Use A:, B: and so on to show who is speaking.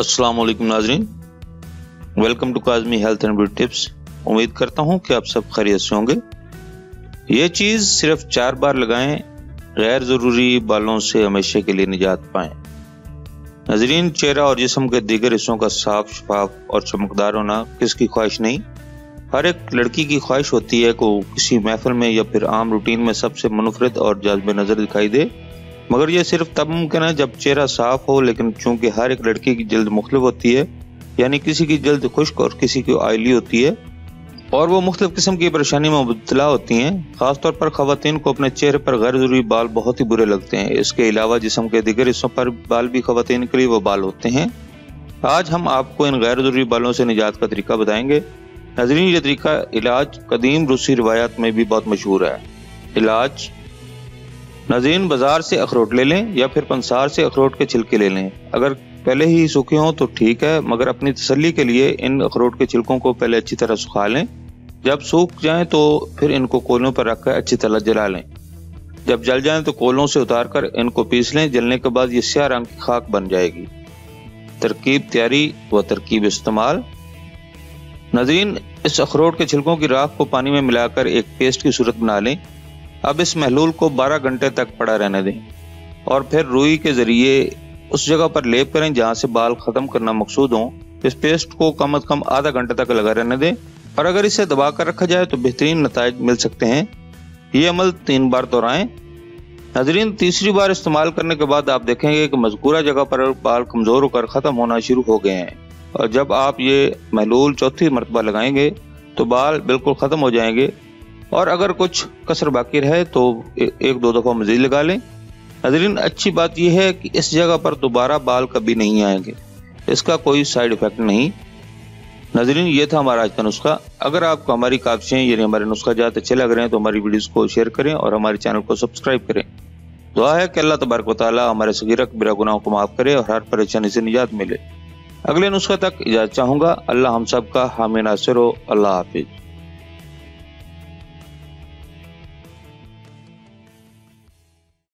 A: अस्सलाम वालेकुम नाजरीन, welcome to Kazmi health and beauty tips. उम्मीद करता हूँ कि आप सब खैरियत से होंगे। ये चीज़ सिर्फ 4 बार लगाएं, गैर ज़रूरी बालों से हमेशा के लिए निजात पाएं। नाजरीन, चेहरा और जिस्म के दीगर हिस्सों का साफ, शफाफ और चमकदार होना किसकी ख्वाहिश नहीं। हर एक लड़की की ख्वाहिश होती है कि वो किसी महफिल में या फिर आम रूटीन में सबसे मुनफरिद और जाज़िब नज़र दिखाई दे, मगर यह सिर्फ तब मुमकिन है जब चेहरा साफ हो। लेकिन चूंकि हर एक लड़की की जल्द मुख्तलिफ होती है, यानी किसी की जल्द खुश्क और किसी की ऑयली होती है, और वो मुख्तलिफ किस्म की परेशानी में मुब्तला होती हैं। खासतौर पर खवातीन को अपने चेहरे पर गैर जरूरी बाल बहुत ही बुरे लगते हैं। इसके अलावा जिस्म के दीगर हिस्सों पर बाल भी खवातीन के लिए वो बाल होते हैं। आज हम आपको इन गैर जरूरी बालों से निजात का तरीका बताएंगे। नाज़रीन, ये तरीका इलाज कदीम रूसी रिवायात में भी बहुत मशहूर है। इलाज नाज़रीन, बाजार से अखरोट ले लें या फिर पंसार से अखरोट के छिलके ले लें। अगर पहले ही सूखे हों तो ठीक है, मगर अपनी तसल्ली के लिए इन अखरोट के छिलकों को पहले अच्छी तरह सुखा लें। जब सूख जाएं तो फिर इनको कोलों पर रखकर अच्छी तरह जला लें। जब जल जाएं तो कोलों से उतारकर इनको पीस लें। जलने के बाद ये स्याह रंग की खाक बन जाएगी। तरकीब तैयारी व तरकीब इस्तेमाल। नाज़रीन, इस अखरोट के छिलकों की राख को पानी में मिलाकर एक पेस्ट की सूरत बना लें। अब इस महलूल को 12 घंटे तक पड़ा रहने दें और फिर रुई के जरिए उस जगह पर लेप करें जहां से बाल खत्म करना मकसूद हो। इस पेस्ट को कम से कम आधा घंटे तक लगा रहने दें, और अगर इसे दबा कर रखा जाए तो बेहतरीन नताइज मिल सकते हैं। ये अमल 3 बार दोहराएं। नाज़रीन, तीसरी बार इस्तेमाल करने के बाद आप देखेंगे कि मज़कूरा जगह पर बाल कमजोर होकर खत्म होना शुरू हो गए हैं, और जब आप ये महलूल चौथी मरतबा लगाएंगे तो बाल बिल्कुल खत्म हो जाएंगे। और अगर कुछ कसर बाकी रहे तो 1-2 दफा मजीद लगा लें। नाज़रीन, अच्छी बात यह है कि इस जगह पर दोबारा बाल कभी नहीं आएंगे, इसका कोई साइड इफेक्ट नहीं। नाज़रीन, ये था हमारा आज का नुस्खा। अगर आपको हमारी काविशें यानी हमारे नुस्खा जात अच्छे लग रहे हैं तो हमारी वीडियोस को शेयर करें और हमारे चैनल को सब्सक्राइब करें। दुआ है कि अल्लाह तबारक व तआला हमारे सगीरा कबीरा गुनाहों को माफ करे और हर परेशानी से निजात मिले। अगले नुस्खा तक इजाज़त चाहूँगा। अल्लाह हम सब का हामी नासिर हो। अल्लाह हाफिज।